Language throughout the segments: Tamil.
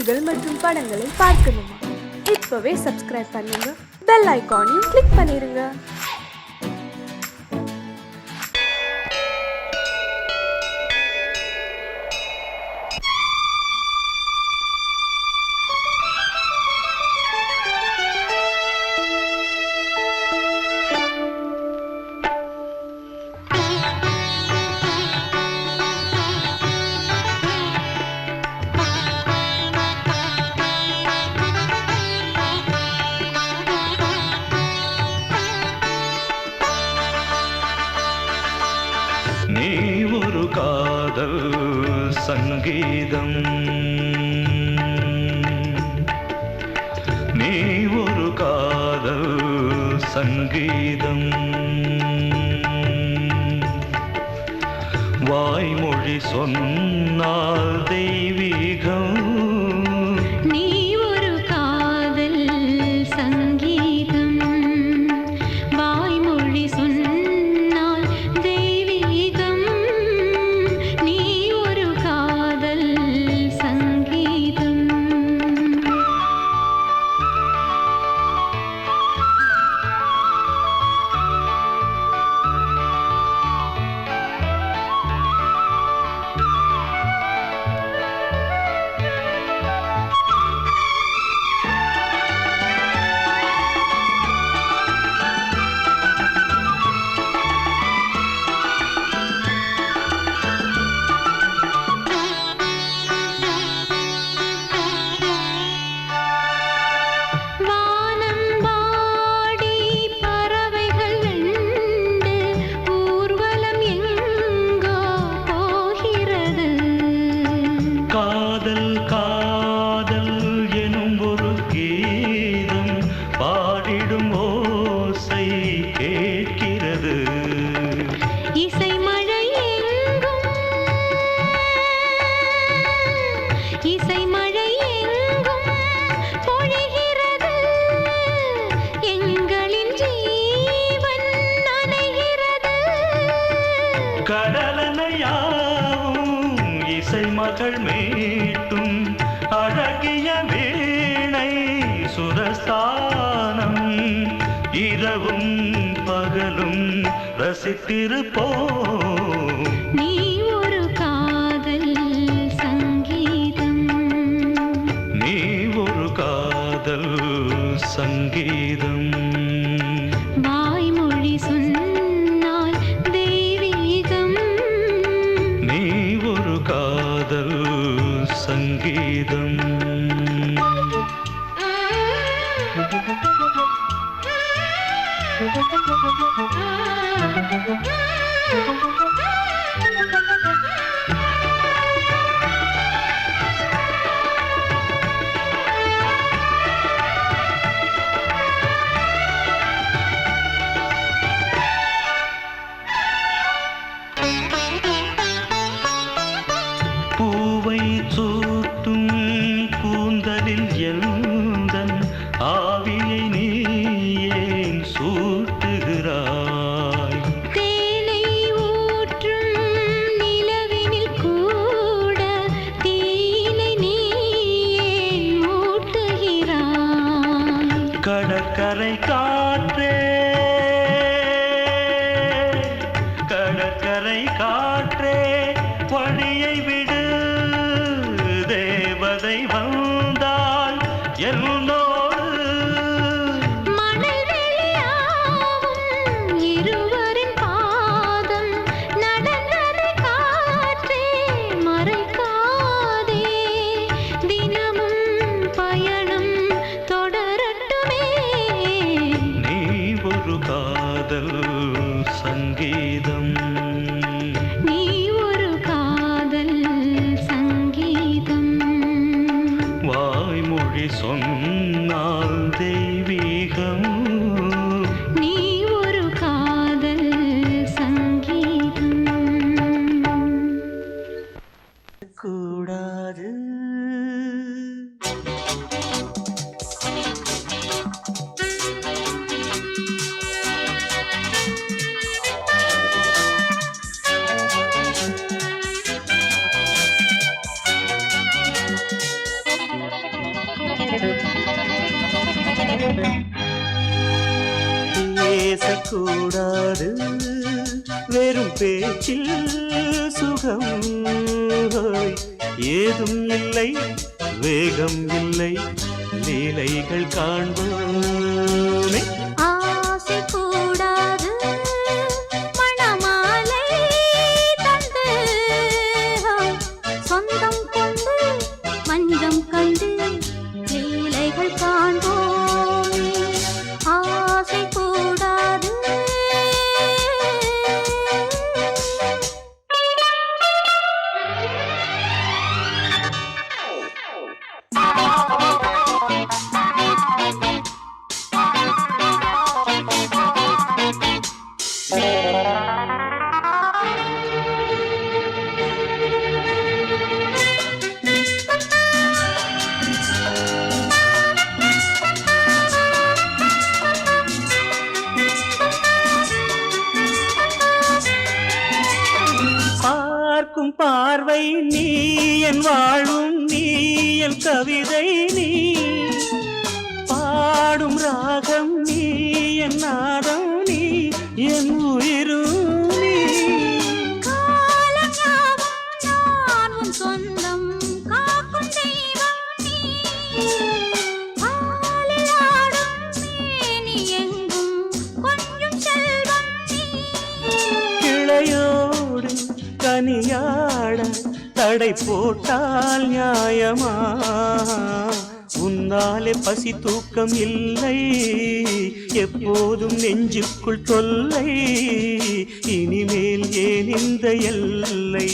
பாடல்கள் மற்றும் படங்களை பார்க்கணுமா? இப்பவே சப்ஸ்கிரைப் பண்ணுங்க, பெல் ஐகானையும் கிளிக் பண்ணிருங்க. நீ ஒரு காதல் சங்கீதம், நீ ஒரு காதல் சங்கீதம், வாய்மொழி சொன்னால் தெய்வீகம். நீ ஒரு காதல் சங்கீதம், வாய்மொழி சொன்னால் தெய்வீகம். நீ ஒரு காதல் சங்கீதம். வானம்பாடி பறவைகள் வெண்டு ஊர்வலம் எங்கோ போகிறது. காதல் காதல் எனும் ஒரு கீதம் பாடிடும் ஓசை கேட்கிறது. இசை மழை எங்கும், இசை மழை எங்கும் பொழிகிறது. எங்களின் ஜீவன் நனைகிறது. கடலனையாவும் இசை மகள் மீட்டும் அழகிய வீணை சுரஸ்தானம். இரவும் பகலும் ரசித்திருப்போம். நீ ஒரு காதல் சங்கீதம், நீ ஒரு காதல் சங்கீதம், வாய்மொழி சொன்னால் தெய்வீகம். நீ ஒரு காதல் சங்கீதம். பூவை சூட்டும் கூந்தலில் எந்தன் ஆவியை நீ ஏன் சூட்டுகிறாய்? தேனை ஊற்றும் நிலவினில் கூட தீனை நீ ஏன் மூட்டுகிறாய்? கடற்கரை காற்றே, கடற்கரை காற்றே வழியை விடு. தேவதை வந்தால் என்னோடு மணல் வெளியாகும் இருவரின் பாதம் நடந்ததை காற்றே மறைக்காதே. தினமும் பயணம் தொடரட்டுமே. நீ ஒரு காதல் சங்கீதம், நீ ஒரு காதல் சங்கீதம், வாய்மொழி சொன்னால் தெய்வீகம். நீ ஒரு காதல் சங்கீதம். கூடாது பேசக்கூடாது வெறும் பேச்சில் சுகம் ஏதும் இல்லை வேகம் இல்லை லீலைகள் காண்போமே ஆசை கூடாது மணமாலை தந்து சொந்தம் கொண்டு மஞ்சம் கண்டு லீலைகள் காண்போமே ஆசை கூடாது பார்க்கும் பார்வை நீ என் வாழும் நீ என் கவிதை நீ பாடும் ராகம் நீ என் நாதம் நீ என் உயிரும் நீ நான் உன் சொந்தம் காக்கும் தெய்வம் நீ பாலில் ஆடும் மேனி எங்கும் கொஞ்சம் செல்வம் நீ கிளையோடு கனியாட தடை போட்டால் நியாயமா உன்னாலே பசி தூக்கம் இல்லை எப்போதும் நெஞ்சுக்குள் தொல்லை இனிமேல் ஏன் இந்த எல்லை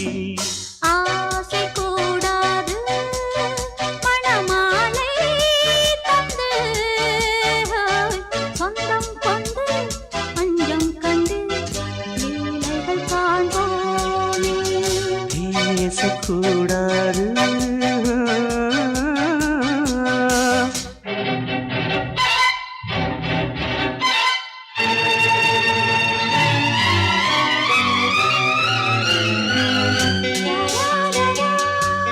ஆசை கூடாது மணமாலை தந்து சொந்தம் கொண்டு மஞ்சம் கண்டு லீலைகள் காண்போமே பேசக்கூடாது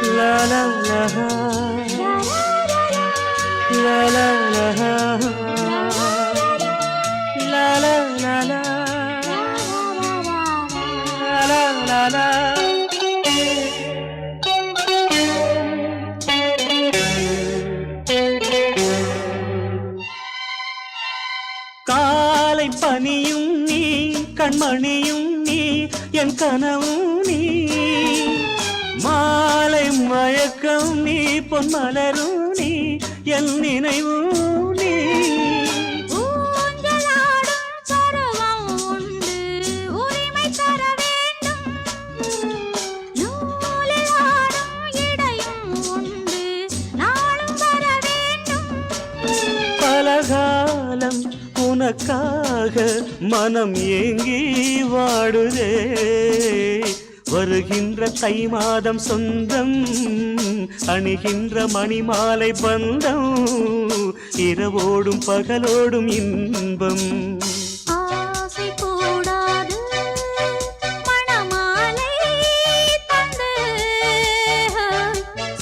La la la la la la la la la la la la la காலை பனியும் நீ கண்மணியும் நீ என் கனவும் நீ மாலை மயக்கம் நீ பொன்மலரும் நீ என் நினைவும் நீ ஊஞ்சலாடும் பருவம் உண்டு உரிமை தர வேண்டும் நூலில் ஆடும் இடையும் உண்டு நாளும் வர வேண்டும் பலகாலம் உனக்காக மனம் ஏங்கி வாடுதே வருகின்ற தை மாதம் சொந்தம் அணிகின்ற மணிமாலை பந்தம் இரவோடும் பகலோடும் இன்பம் ஆசை கூடாது மணமாலை தந்து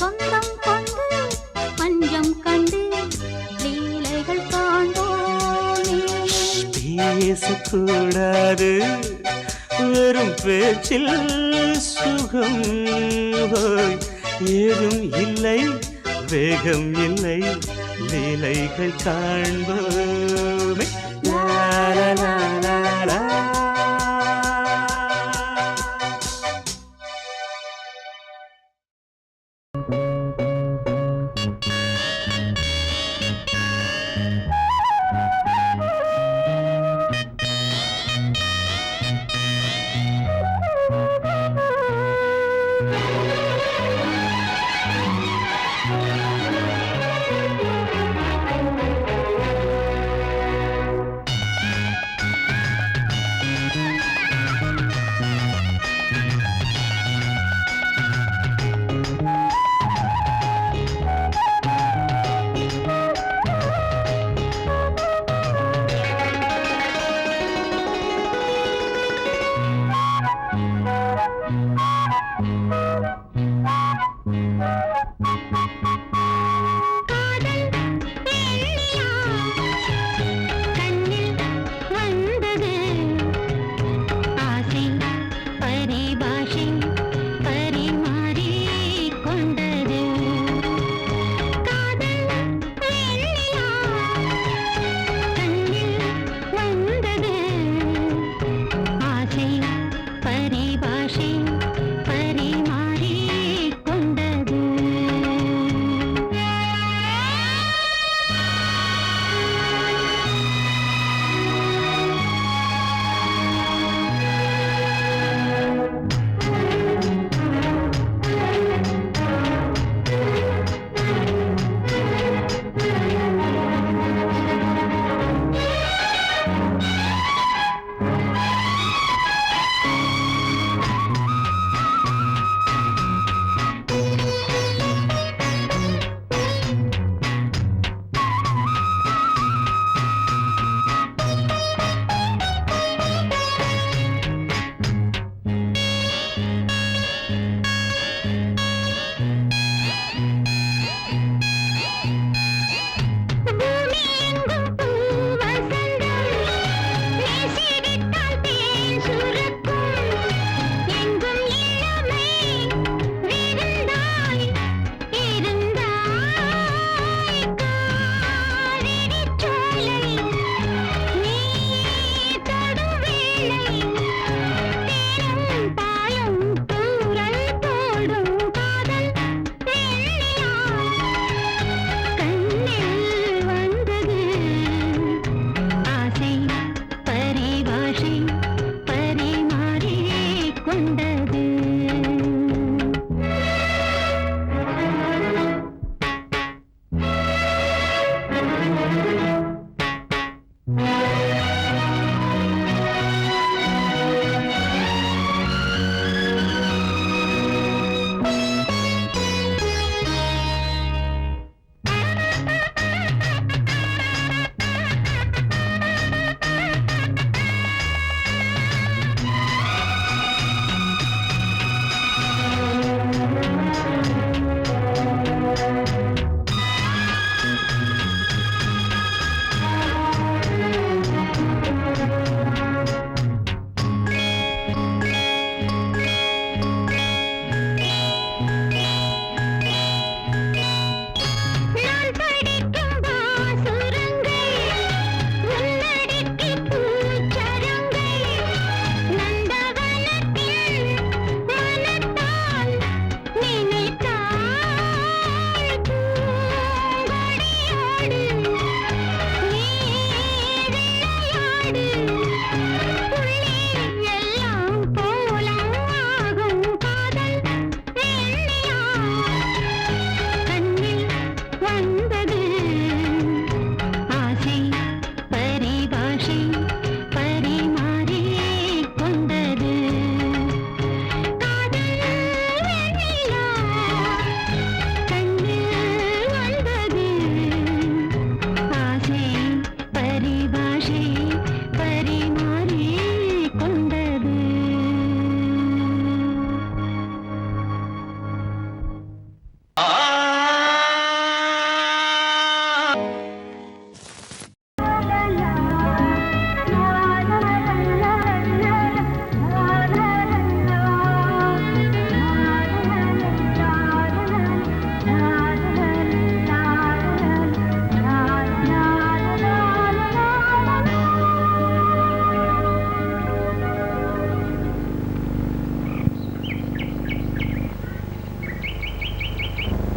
சொந்தம் கொண்டு மஞ்சம் கண்டு லீலைகள் காண்போமே பேசக்கூடாது வெறும் பேச்சில் சுகம் ஏதும் இல்லை வேகம் இல்லை லீலைகள் காண்போமே லா லா லா லா லா.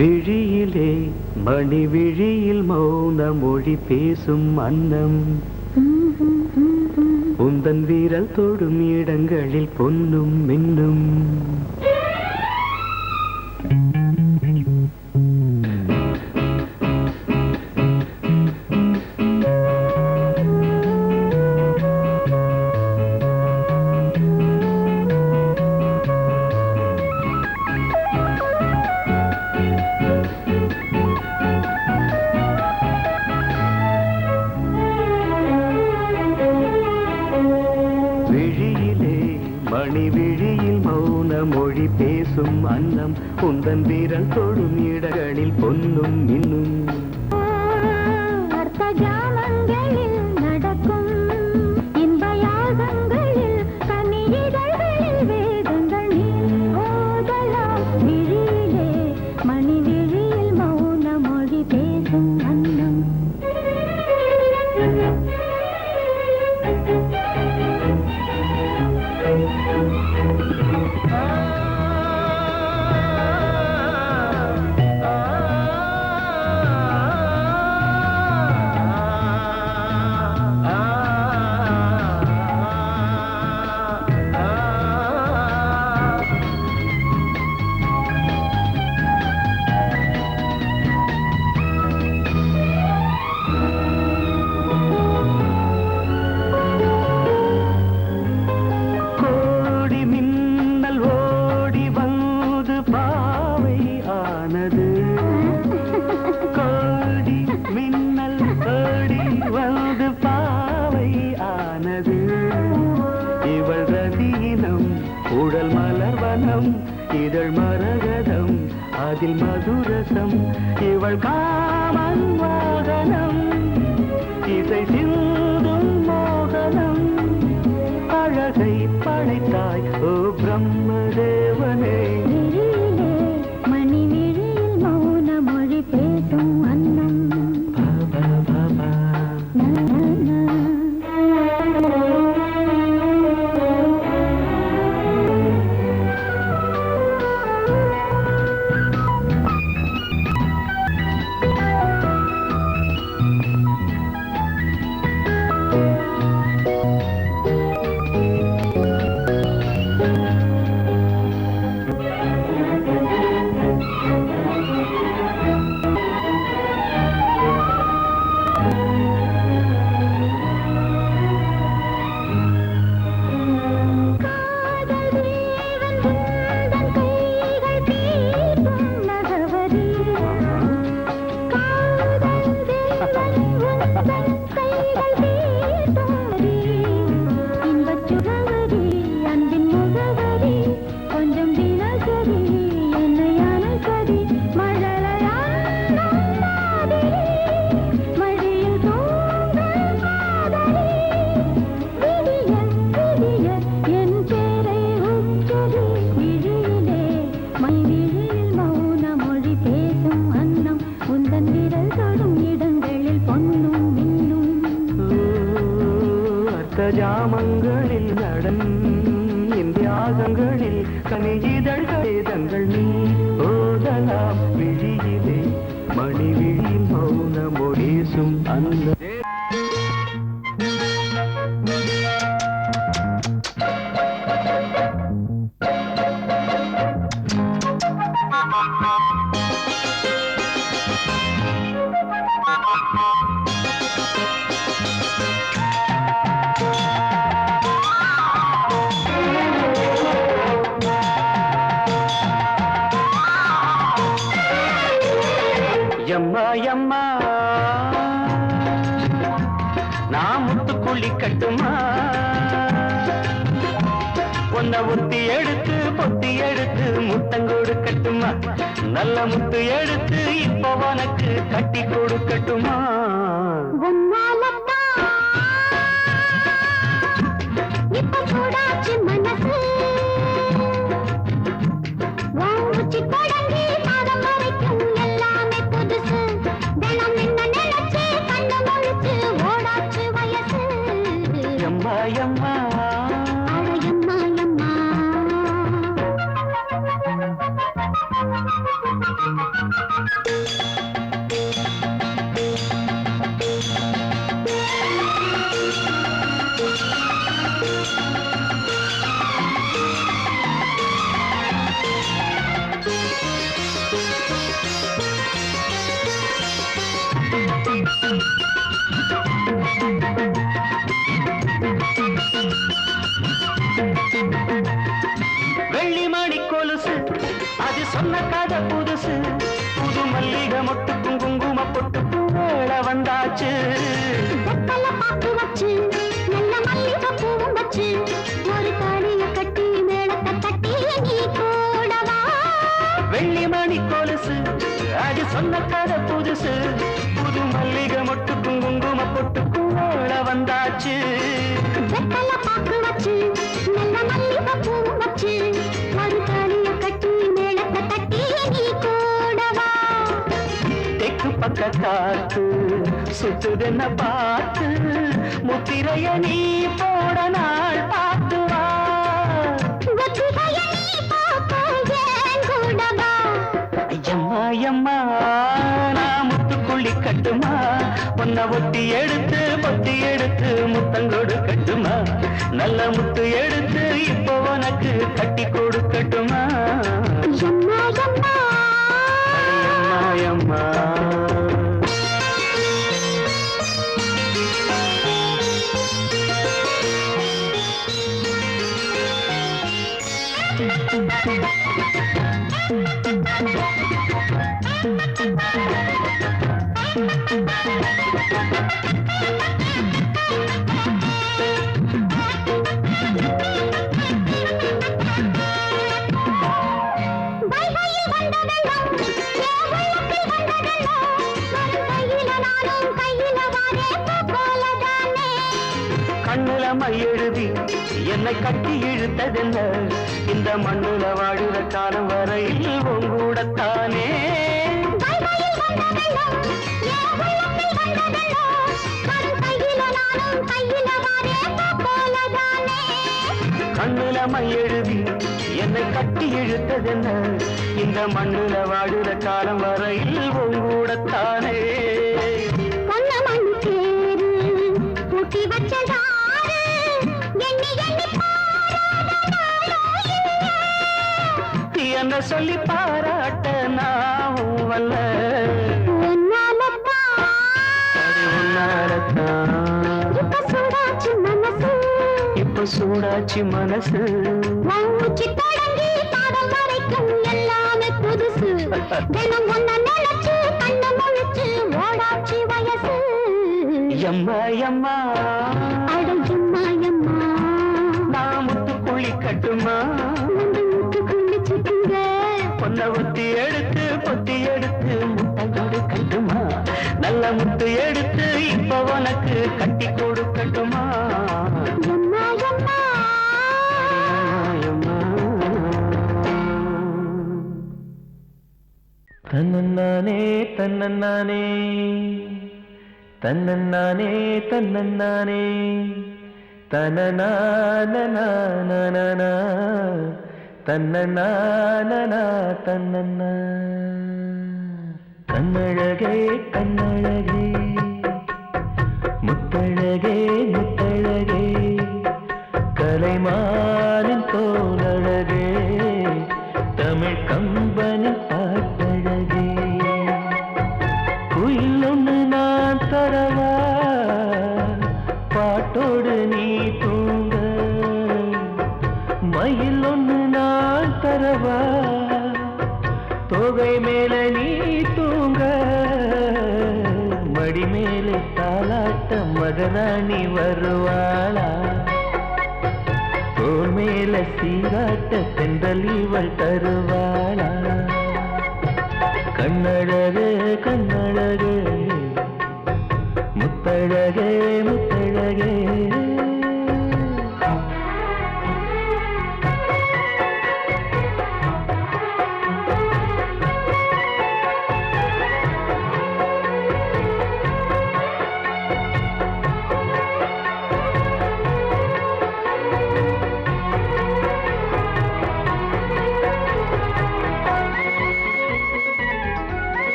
விழியிலே மணி விழியில் மௌன மொழி பேசும் அன்னம் உந்தன் வீரல் தொடும் இடங்களில் பொன்னும் மின்னும் மணி விழியில் மௌன மொழி பேசும் அன்னம் உந்தன் வீரல் தொடும் இடங்களில் பொன்னும் இன்னும் அர்த்த ஜாமங்களில் நடக்கும் இன்ப யாகங்களில் கனியிதழ்களில் வேதங்கள் நீ ஓதலாம் விழியிலே மணி விழியில் மௌன மொழி பேசும் அன்னம் உடல் மலர்வனம் இதழ் மரகதம் அதில் மதுரசம் இவள் காமன் வாகனம் இசை சிந்தும் மோகனம் அழகை படைத்தாய் ஓ பிரம்மதேவனே மணி விழியில் மௌன மொழி பேசும் அன்னம் ஜாமங்களில் நடன் இந்தியாகங்களில் கனியிதழ்கள் நீ ஓதலாம் விழியிலே மணி விழியில் மௌன மொழிசும் அந்த எம்மா எம்மா நான் முத்துக்குள்ளி கட்டுமா உன்னை ஒத்தி எடுத்து பொத்தி எடுத்து முத்தங்கோடு கட்டுமா நல்ல முத்து எடுத்து இப்போ உனக்கு கட்டி கொடுக்கட்டுமா இப்ப சூடாச்சு மனசு வாங்குச்சி தொடங்கி பாதம் வரைக்கும் எல்லாமே புதுசு தினம் என்ன நினைச்சு கண்ணு முழிச்சு ஓடாச்சு வயசு எம்மா எம்மா அழகம்மா எம்மா வந்தாச்சு. வெத்தலை பாக்கு வச்சு நல்ல மல்லிகை பூவும் வச்சு ஒரு தாலிய கட்டி மேளத்தை தட்டி நீ கூடவா. வெள்ளி மணி கொலுசு அது சொன்ன கதை புதுசு. புது மல்லிகை மொட்டுக்கும் குங்கும பொட்டுக்கும் ஓட வந்தாச்சு. வெத்தலை பாக்கு வச்சு நல்ல மல்லிகை பூவும் வச்சு ஒரு தாலிய கட்டி மேளத்தை தட்டி நீ கூடவா. தெற்கு பக்க காத்து சுத்துதென்ன பார்த்து முத்திரைய நீ போட நாள் பார்த்து வா. ஒத்திகைய நீ பார்க்க ஏன் கூடவா. ஐயம்மா ஐயம்மா நான் முத்துக்குள்ளி கட்டுமா. பொன்ன ஒட்டி எடுத்து பொத்தி எடுத்து முத்தங்கொடு கட்டுமா. நல்ல முத்து எடுத்து இப்போ உனக்கு கட்டி கொடுக்கட்டுமா. எம்மா எம்மா ஐயம்மா ஐயம்மா. வைகையில் வந்த வெள்ளம் என் உள்ளத்தில் வந்த வெள்ளம் வரும் கையில நானும் கையில வாரேன் போலதானே. கண்ணுல மையெழுதி என்னை கட்டி இழுத்ததென்ன. இந்த மண்ணுல வாழுற காலம் வரையில் உங்கூடத்தானே. வைகையில் வந்த வெள்ளம் என் உள்ளத்தில் வந்த வெள்ளம் வரும் கையில நானும் கையில வாரேன் போலதானே. கண்ணுல மையெழுதி என்னை கட்டி இழுத்ததென்ன. இந்த மண்ணுல வாழுற காலம் வரையில் உங்கூடத்தானே. பொன்ன மணி தேரு பூட்டி வச்சதாரு எண்ணி எண்ணி என்ன சொல்லி பாராட்ட நாவும் வல்ல. அது உன்னாலத்தான் இப்ப சூடாச்சு மனசு. இப்ப சூடாச்சு மனசு. மூச்சு தொடங்கி பாதம் வரைக்கும் எல்லாமே புதுசு. தினம் ஒன்ன நினைச்சு கண்ண முழிச்சு ஓடாச்சு வயசு. எம்மா எம்மா அட எம்மா எம்மா நான் முத்துக்குள்ளி கட்டுமா. வந்து முத்து குளிச்சுக்குங்க. பொன்ன ஒத்தி எடுத்து பொத்தி எடுத்து முத்தங்கொடு கட்டுமா. நல்ல முத்து எடுத்து இப்ப உனக்கு கட்டி கொடுக்கட்டுமா. எம்மா எம்மா தன்னன்னானே தன்னன்னானே தன்னன்னானே தன்னன்னானே தனநானநானநானா தன்னநானனா தன்னன்னா. கண்ணழகே கண்ணழகே முத்தழகே முத்தழகே கலைமானின் தோலழகே தமிழ் கம்பனின் பாட்டழகே. குயில் ஒன்று நான் தரவா பாட்டோடு நீ தூங்க. மயில் ஒன்று நான் தரவா தொகை மேல நீ தூங்க. மடி மேலே தாலாட்ட மகராணி வருவாளா. தோல் மேல சீராட்ட தென்றல் இவள் தருவாளா. கண்ணழகு கண்ணழகு முத்தழகே முத்தழகே.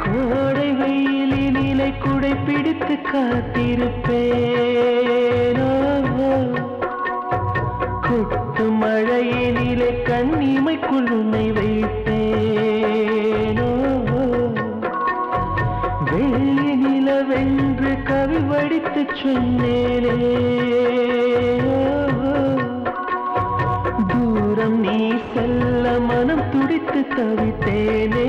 கோடை வெயிலினிலை குடை பிடித்து காத்திருப்பேனோ. கொட்டு மழையினிலே கண்ணிமைக்குள் உன்னை வைப்பேனோ. வெள்ளி நிலவென்று கவி வடித்து சொன்னேனே. தூரம் நீ செல்ல மனம் துடித்து தவித்தேனே.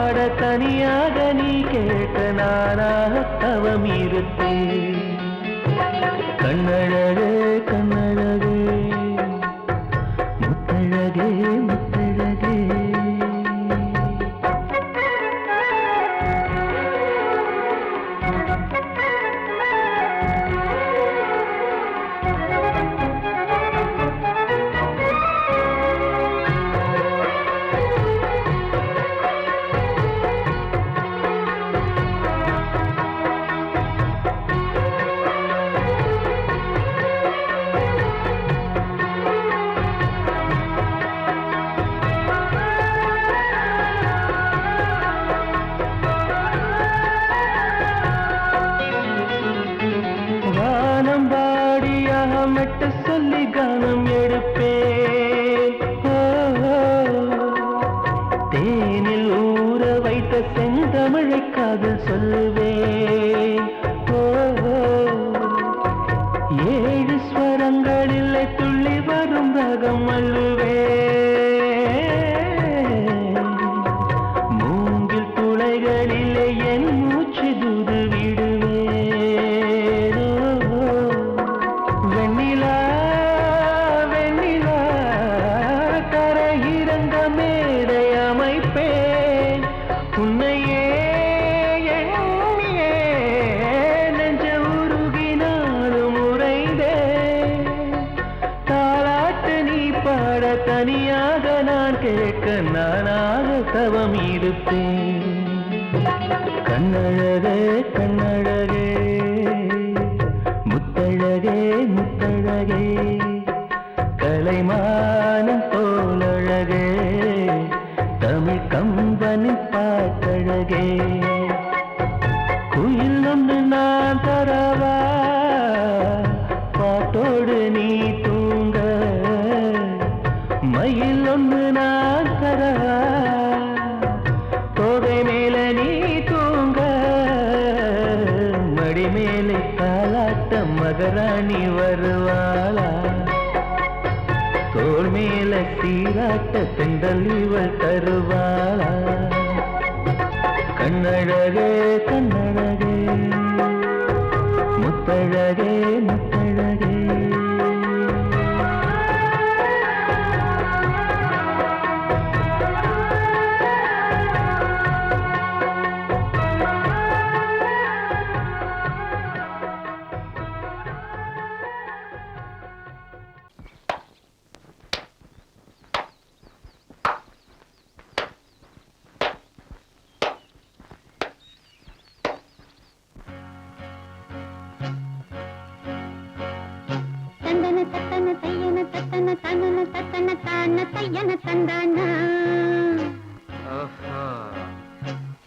பாட தனியாக நீ கேட்க நானாக தவம் இருப்பேன். கண்ணழகே கண்ணழகே முத்தழகே முத்தழகே மெட்டு சொல்லி கானம் எடுப்பேன். தேனில் ஊற வைத்த செந்தமிழை காதல் சொல்லுவேன். ஏழு ஸ்வரங்களில் துள்ளி வரும் ரகம் அள்ளுவேன். மூங்கில் துளைகளிலே என் மூச்சு தூது விடுவேன். வெண்ணிலா வெண்ணிலா கரையிறங்க மேடை அமைப்பேன். உன்னையே எண்ணியே நெஞ்ச உருகினாலும் உறைந்தேன். தாலாட்டு நீ பாட தனியாக நான் கேட்க நானாக தவம் இருப்பேன். கண்ணழகே கண்ணழகே முத்தழகே முத்தழகே கலைமானம் போலழகே தமிழ் கம்பனி பாட்டழகே. குயில் ஒன்று நான் தரவா பாட்டோடு நீ தூங்க. மயில் ஒன்று நான் தரவா தோகை மேல நீ தூங்க. மடி மேலே தாலாட்ட மகராணி வருவாளா. தோள் மேல சீராட்ட தென்றல் இவள் தருவாளா. கண்ணழகே கண்ணழகே முத்தழகே முத்தழகே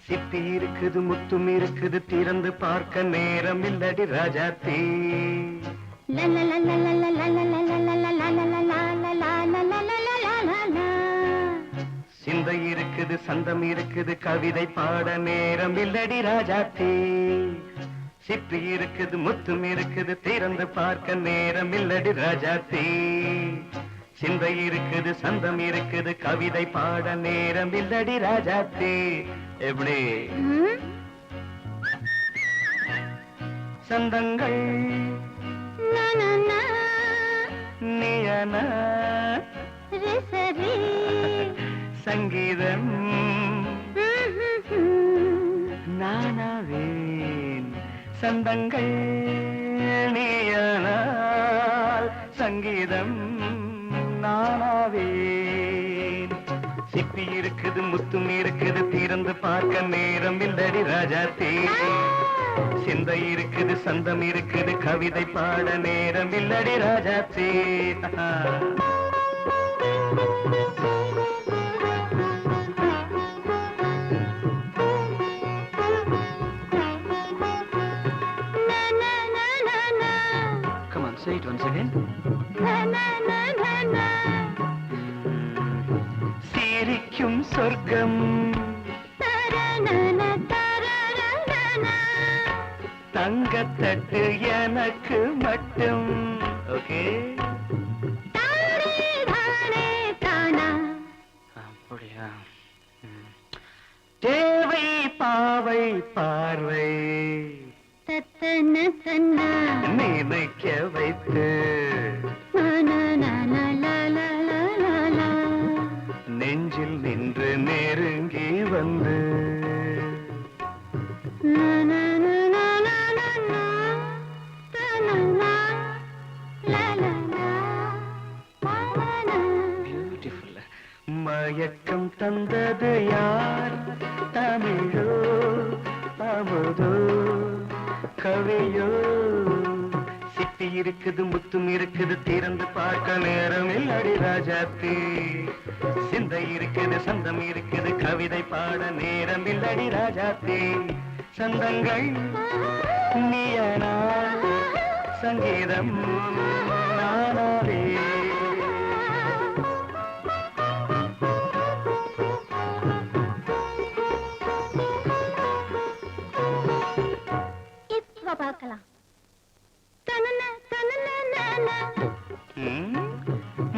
சிப்பி இருக்குது முத்தும் இருக்குது திறந்து பார்க்க நேரம் இல்லடி ராஜாத்தி. சிந்தை இருக்குது சந்தம் இருக்குது கவிதை பாட நேரம் இல்லடி ராஜாத்தி. சிப்பி இருக்குது முத்தும் இருக்குது திறந்து பார்க்க நேரம் இல்லடி ராஜாத்தி. சிந்தை இருக்குது சந்தம் இருக்குது கவிதை பாட நேரம் இல்லடி ராஜாத்தி. எப்படி சந்தங்கள் நீயனா சங்கீதம் நானாவேன். சந்தங்கள் நீயனால் சங்கீதம் நானாவேன். சிப்பி இருக்குது முத்தும் இருக்குது திறந்து பார்க்க நேரம் இல்லடி ராஜாத்தே. சிந்தை இருக்குது சந்தம் இருக்குது கவிதை பாட நேரம் இல்லடி ராஜாத்தே. Come on, say it once again. சிரிக்கும் சொர்க்கம் தங்கத்தட்டு எனக்கு மட்டும். ஓகே அப்படியா? பாவை பார்வை தத்தன தன்னா நினைக்க வைத்து நெஞ்சில் நின்று நெருங்கி வந்து மயக்கம் தந்தது யார்? தமிழோ அமுதோ கவியோ? சிப்பி இருக்குது முத்தும் இருக்குது திறந்து பார்க்க நேரம் இல்லடி ராஜாத்தி. சிந்தை இருக்குது சந்தம் இருக்குது கவிதை பாட நேரம் இல்லடி ராஜாத்தி. சந்தங்கள் நீயனா சங்கீதம் நானாவே. பார்க்கலாம்.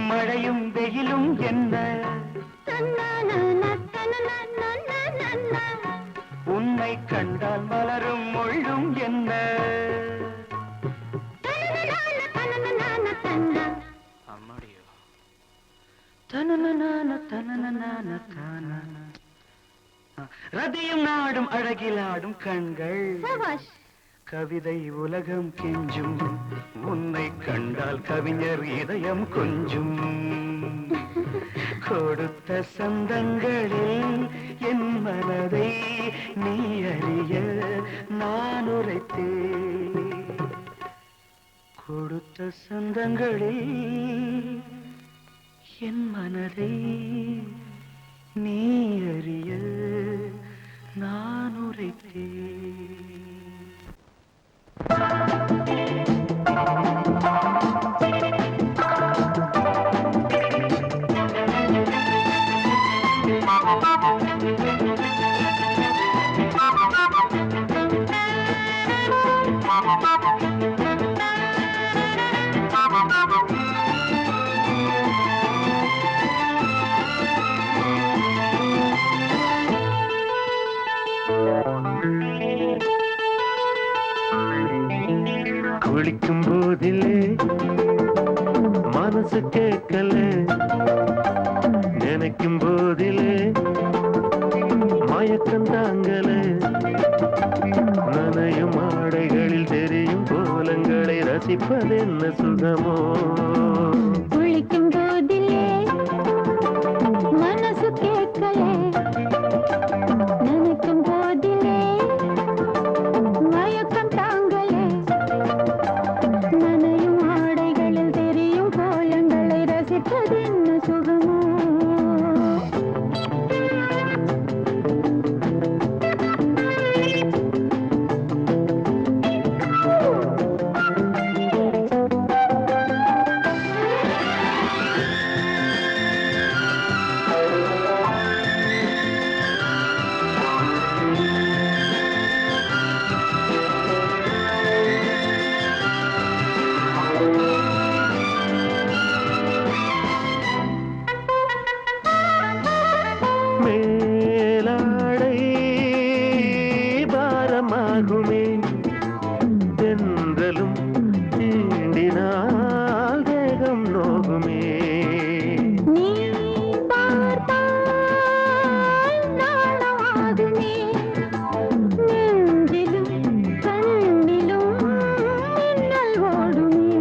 மழையும் வெயிலும் என்ன உன்னை கண்டால் மலரும் மொழியும் என்ன? அம்மாடியோ ரதியும் நாடும் அழகிலாடும் கண்கள் கவிதை உலகம் கெஞ்சும் உன்னை கண்டால் கவிஞர் இதயம் கொஞ்சும். கொடுத்த சந்தங்களில் என் மனதை நீ அறிய நான் உரைத்தேன். கொடுத்த சந்தங்களில் என் மனதை நீ அறிய நான் உரைத்தேன். குளிக்கும் போதிலே மனசு கேட்கல, நினைக்கும் போதிலே மயக்கம் தாங்கல. நனையும் ஆடைகளில் தெரியும் கோலங்களை ரசிப்பதென்ன சுகமோ? குளிக்கும் போதிலே மனசு கேட்கல, நினைக்கும் போதிலே மயக்கம் தாங்கல. நனையும் ஆடைகளில் தெரியும் கோலங்களை ரசிப்பதென்ன சுகமோ? மேலாடை பாரமாகுமே, தென்றலும் தீண்டினால் தேகம் நோகுமே. நீ பார்த்தால் நாணமாகுமே, நெஞ்சிலும் கண்ணிலும் மின்னல் ஓடுமே.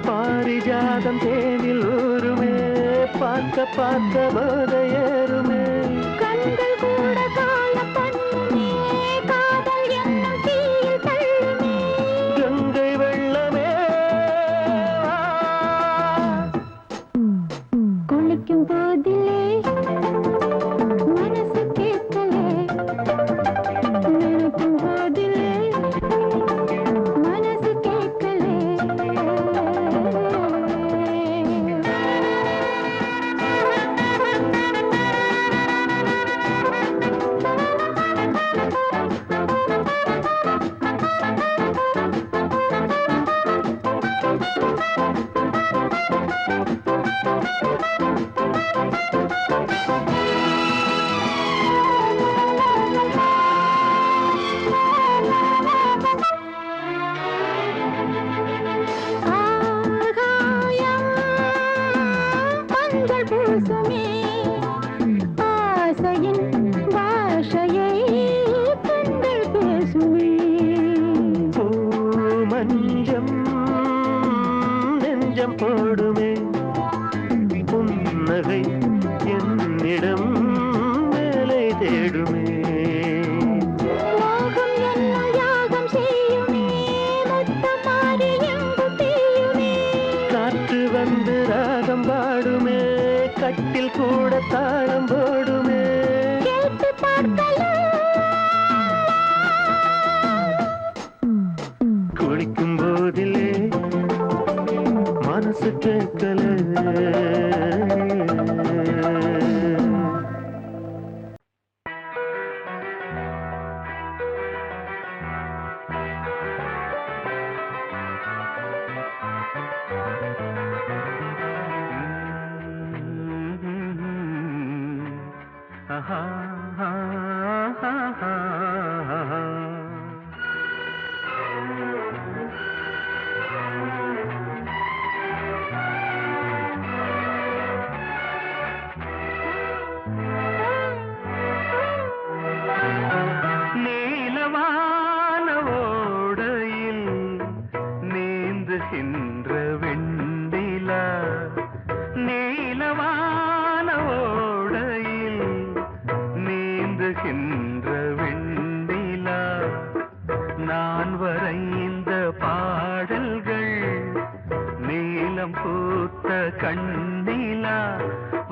பாரிஜாதம் தேனில் ஊருமே, பார்க்க பார்க்க போதையேறுமே. கண்கள் கூட கால பண்ணுமே, காதல் என்னும் தீயில் தள்ளுமே. கங்கை வெள்ளமே குளிக்கும் போதிலே மனசு கேட்கலே, நினைக்கும் போதிலே மனசு கேட்கலே. நீலவான ஓடையில் நீந்துகின்ற வெண்ணிலா, நீலவான ஓடையில் நீந்துகின்ற வெண்ணிலா, நான் வரைந்த பாடல்கள் நீலம் பூத்த கண்ணிலா,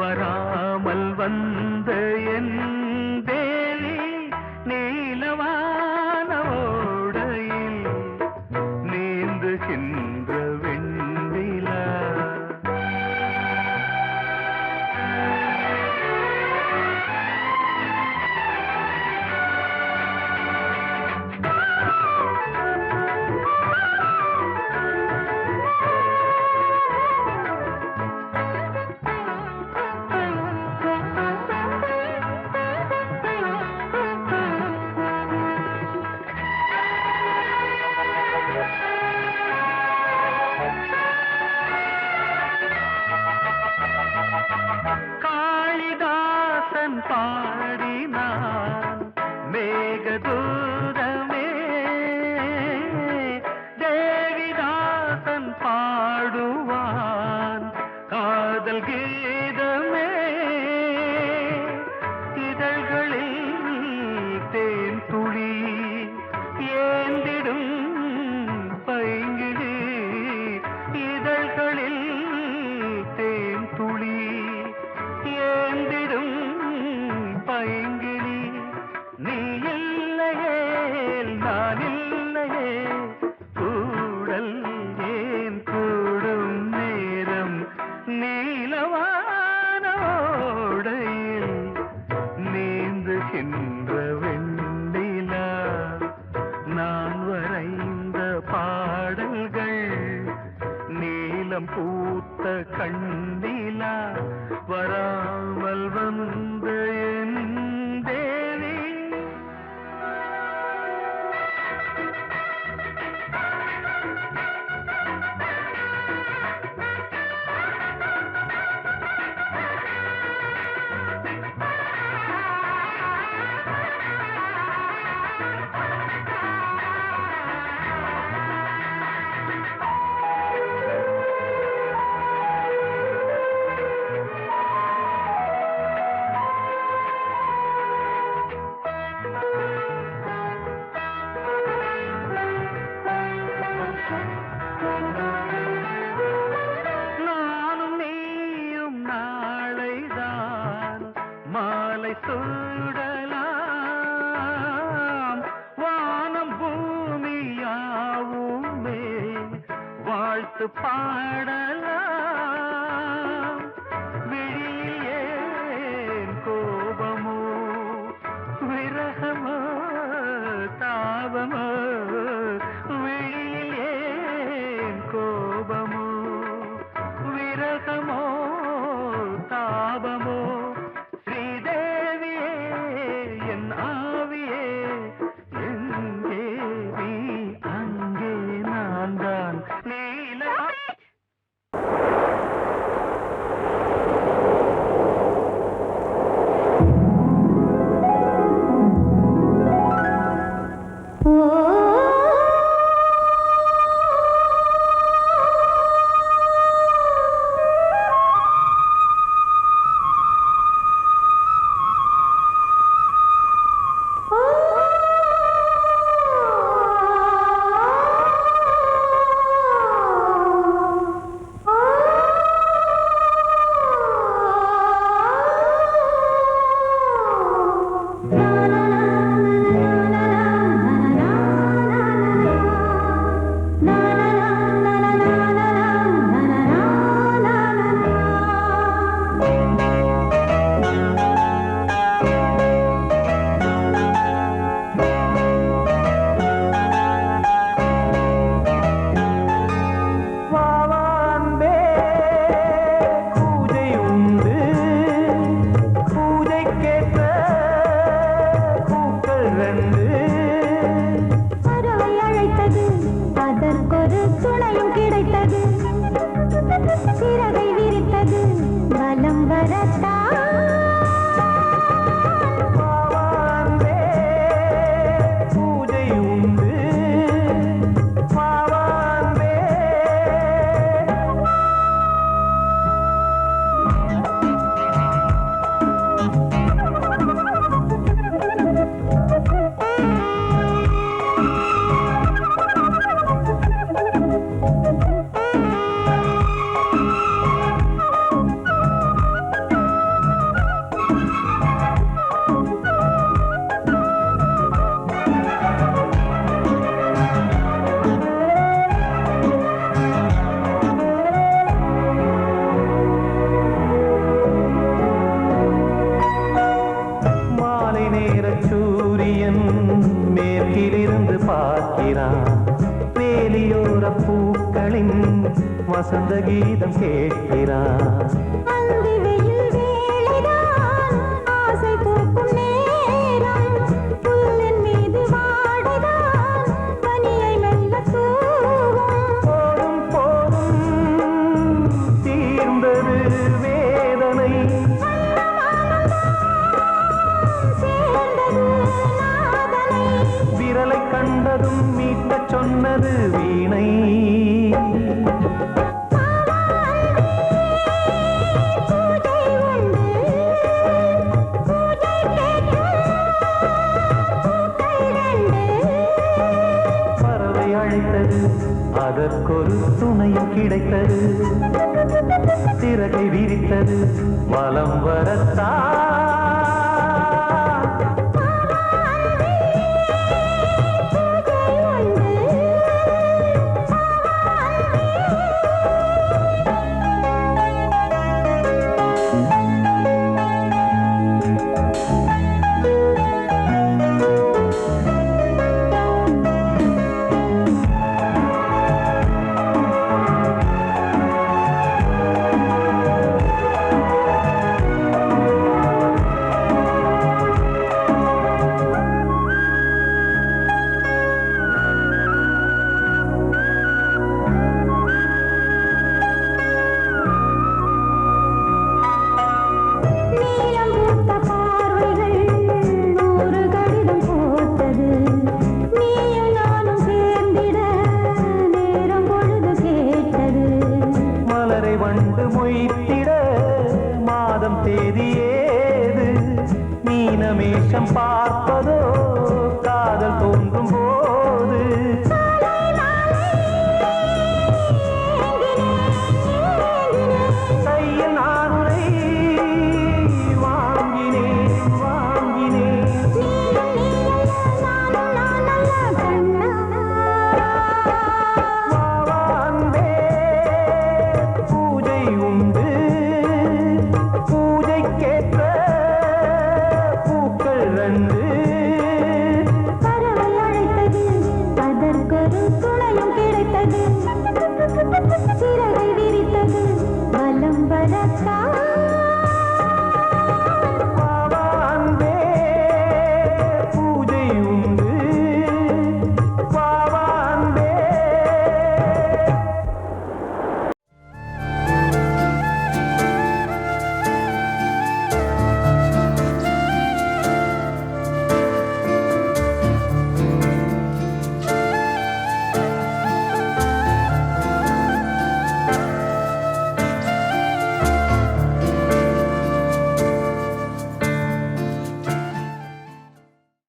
வராமல் வந்த என் தேவி நீலவான ஓடையில் நீந்துகின்ற வெண்ணிலா. காளிதாசன் பாடினான் மேகதூதமே, தேவிதாசன் பாடுவான் காதல் கீதமே, இதழ்களில் தேன் துளி ஏந்திடும் பைங்கிளி, இதழ்களில் தேன் துளி ஏந்திடும் பைங்கிளி, நீ இல்லையே நான் இல்லையே கூடல் ஏன் கூடும் நேரம், நீலவான ஓடையில் நீந்துகின்ற வெண்ணிலா, நான் வரைந்த பாடல்கள் நீலம் பூத்த கண்ணிலா, வராமல் வந்த என் தேவி. நானும் நீயும் நாளைதான் மாலை சூடலாம், வானம் பூமியாவுமே வாழ்த்து பாடலாம், விழியில் ஏன் கோபமோ விரகமோ தாபமோ, விழியில் ஏன் கோபமோ விரகமோ தாபமோ, ஸ்ரீதேவியே என் ஆவியே எங்கே நீ அங்கே நான் தான் நீல. வசந்த கீதம் கேட்கிறார். அந்தி வெயில் வேளைதான் ஆசை தூக்கும் நேரம். புல்லின் மீது வாடைதான் பனியை மெல்ல தூவும். போதும் போதும் தீர்ந்தது வேதனை. சேர்ந்தது நாதனை. விரலை கண்டதும் மீட்டச் சொன்னது வீணை. பூஜை உண்டு பூஜை கேட்கும் பூக்கள் ரெண்டு. பறவை அழைத்தது அதற்கொரு துணையும் கிடைத்தது. சிறகை விரித்தது வலம் வரத்தான்.